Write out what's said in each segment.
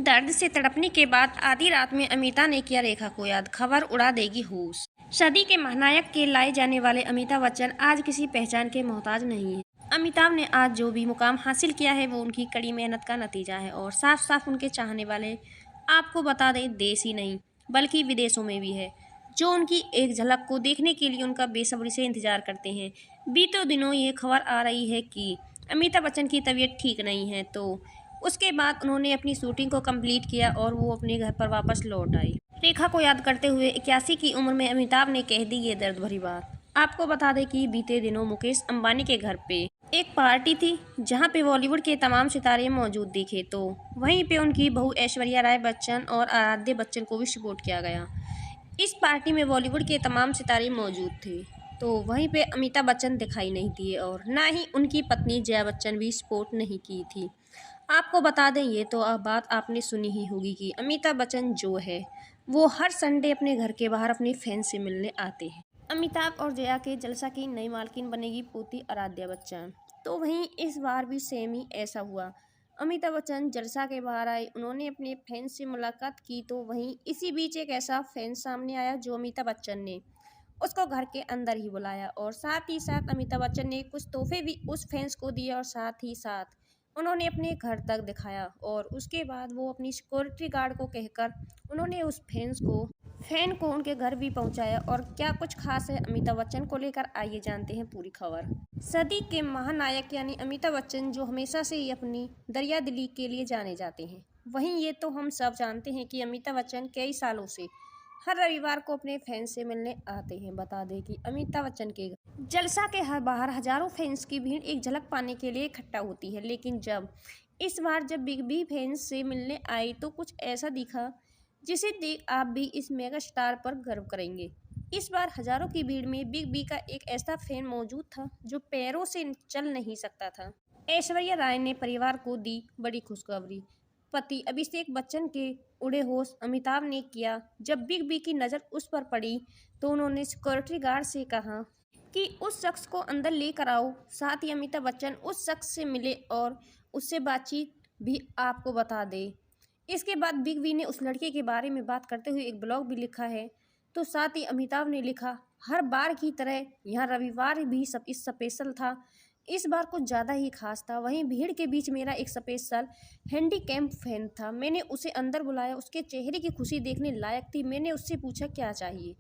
दर्द से तड़पने के बाद आधी रात में अमिता ने किया रेखा को याद, खबर उड़ा देगी होश। सदी के महानायक के लाए जाने वाले अमिताभ बच्चन आज किसी पहचान के मोहताज नहीं है। अमिताभ ने आज जो भी मुकाम हासिल किया है वो उनकी कड़ी मेहनत का नतीजा है और साफ साफ उनके चाहने वाले आपको बता दें देश ही नहीं बल्कि विदेशों में भी है, जो उनकी एक झलक को देखने के लिए उनका बेसब्री से इंतजार करते हैं। बीते दिनों ये खबर आ रही है कि अमिताभ बच्चन की तबीयत ठीक नहीं है, तो उसके बाद उन्होंने अपनी शूटिंग को कंप्लीट किया और वो अपने घर पर वापस लौट आई। रेखा को याद करते हुए 81 की उम्र में अमिताभ ने कह दी ये दर्द भरी बात। आपको बता दें कि बीते दिनों मुकेश अंबानी के घर पे एक पार्टी थी जहां पे बॉलीवुड के तमाम सितारे मौजूद दिखे, तो वहीं पे उनकी बहू ऐश्वर्या राय बच्चन और आराध्य बच्चन को भी सपोर्ट किया गया। इस पार्टी में बॉलीवुड के तमाम सितारे मौजूद थे, तो वहीं पे अमिताभ बच्चन दिखाई नहीं दिए और ना ही उनकी पत्नी जया बच्चन भी सपोर्ट नहीं की थी। आपको बता दें ये तो अब बात आपने सुनी ही होगी कि अमिताभ बच्चन जो है वो हर संडे अपने घर के बाहर अपने फैंस से मिलने आते हैं। अमिताभ और जया के जलसा की नई मालकिन बनेगी पोती आराध्या बच्चन, तो वहीं इस बार भी सेम ही ऐसा हुआ। अमिताभ बच्चन जलसा के बाहर आए, उन्होंने अपने फैंस से मुलाकात की, तो वहीं इसी बीच एक ऐसा फैंस सामने आया जो अमिताभ बच्चन ने उसको घर के अंदर ही बुलाया और साथ ही साथ अमिताभ बच्चन ने कुछ तोहफे भी उस फैंस को दिए और साथ ही साथ उन्होंने अपने घर तक दिखाया और उसके बाद वो अपनी सिक्योरिटी गार्ड को कहकर उन्होंने उस फैन को उनके घर भी पहुंचाया। और क्या कुछ खास है अमिताभ बच्चन को लेकर, आइए जानते हैं पूरी खबर। सदी के महानायक यानी अमिताभ बच्चन जो हमेशा से ही अपनी दरिया दिली के लिए जाने जाते हैं, वहीं ये तो हम सब जानते हैं कि अमिताभ बच्चन कई सालों से हर रविवार को अपने फैंस से मिलने आते हैं। बता दें कि अमिताभ बच्चन के जलसा के हर बाहर हजारों फैंस की भीड़ एक झलक पाने के लिए इकट्ठा होती है, लेकिन इस बार जब बिग बी फैंस से मिलने आई तो कुछ ऐसा दिखा जिसे देख आप भी इस मेगा स्टार पर गर्व करेंगे। इस बार हजारों की भीड़ में बिग बी का एक ऐसा फैन मौजूद था जो पैरों से चल नहीं सकता था। ऐश्वर्या राय ने परिवार को दी बड़ी खुशखबरी। पति अभिषेक बच्चन के उड़े होश अमिताभ ने किया। जब बिग बी की नज़र उस पर पड़ी तो उन्होंने सिक्योरिटी गार्ड से कहा कि उस शख्स को अंदर लेकर आओ। साथ ही अमिताभ बच्चन उस शख्स से मिले और उससे बातचीत भी आपको बता दे। इसके बाद बिग बी ने उस लड़के के बारे में बात करते हुए एक ब्लॉग भी लिखा है। तो साथ ही अमिताभ ने लिखा, हर बार की तरह यहाँ रविवार भी सब इस स्पेशल था, इस बार कुछ ज़्यादा ही खास था। वहीं भीड़ के बीच मेरा एक स्पेशल हैंडीकैप फैन था, मैंने उसे अंदर बुलाया, उसके चेहरे की खुशी देखने लायक थी। मैंने उससे पूछा क्या चाहिए,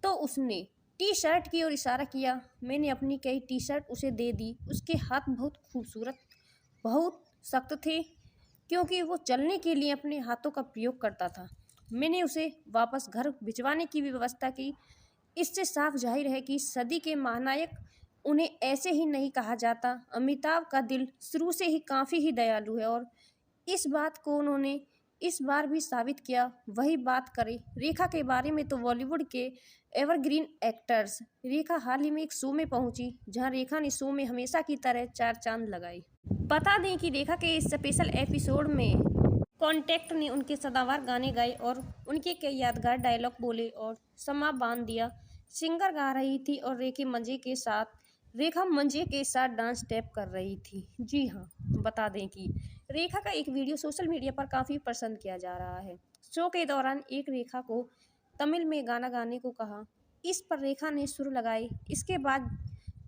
तो उसने टी शर्ट की ओर इशारा किया। मैंने अपनी कई टी शर्ट उसे दे दी। उसके हाथ बहुत खूबसूरत, बहुत सख्त थे क्योंकि वो चलने के लिए अपने हाथों का प्रयोग करता था। मैंने उसे वापस घर भिजवाने की भी व्यवस्था की। इससे साफ जाहिर है कि सदी के महानायक उन्हें ऐसे ही नहीं कहा जाता। अमिताभ का दिल शुरू से ही काफ़ी ही दयालु है और इस बात को उन्होंने इस बार भी साबित किया। वही बात करें रेखा के बारे में तो बॉलीवुड के एवरग्रीन एक्टर्स रेखा हाल ही में एक शो में पहुंची जहां रेखा ने शो में हमेशा की तरह 4 चांद लगाए। बता दें कि रेखा के इस स्पेशल एपिसोड में कॉन्टेक्ट ने उनके सदाबहार गाने गाए और उनके कई यादगार डायलॉग बोले और समा बांध दिया। सिंगर गा रही थी और रेखा मंजे के साथ डांस स्टेप कर रही थी। जी हाँ, बता दें कि रेखा का एक वीडियो सोशल मीडिया पर काफ़ी पसंद किया जा रहा है। शो के दौरान एक रेखा को तमिल में गाना गाने को कहा, इस पर रेखा ने सुर लगाए। इसके बाद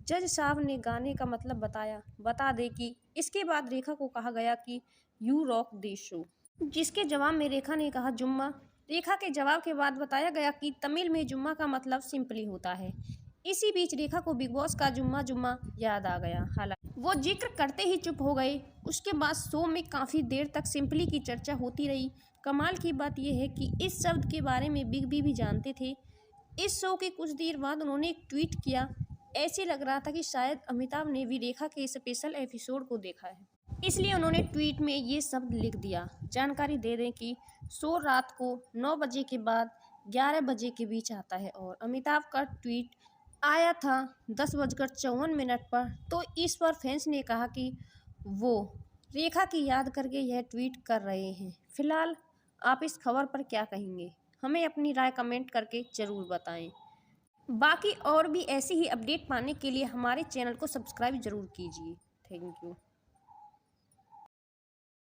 जज साहब ने गाने का मतलब बताया। बता दें कि इसके बाद रेखा को कहा गया कि यू रॉक द शो, जिसके जवाब में रेखा ने कहा जुम्मा। रेखा के जवाब के बाद बताया गया कि तमिल में जुम्मा का मतलब सिंपली होता है। इसी बीच रेखा को बिग बॉस का जुम्मा जुम्मा याद आ गया, हालांकि वो जिक्र करते ही चुप हो गए। उसके बाद शो में काफ़ी देर तक सिंपली की चर्चा होती रही। कमाल की बात यह है कि इस शब्द के बारे में बिग बी भी जानते थे। इस शो के कुछ देर बाद उन्होंने एक ट्वीट किया। ऐसे लग रहा था कि शायद अमिताभ ने भी रेखा के स्पेशल एपिसोड को देखा है, इसलिए उन्होंने ट्वीट में ये शब्द लिख दिया। जानकारी दे दें कि शो रात को 9 बजे के बाद 11 बजे के बीच आता है और अमिताभ का ट्वीट आया था 10:54 पर। तो इस पर फैंस ने कहा कि वो रेखा की याद करके यह ट्वीट कर रहे हैं। फिलहाल आप इस खबर पर क्या कहेंगे, हमें अपनी राय कमेंट करके ज़रूर बताएं। बाकी और भी ऐसी ही अपडेट पाने के लिए हमारे चैनल को सब्सक्राइब ज़रूर कीजिए। Thank you.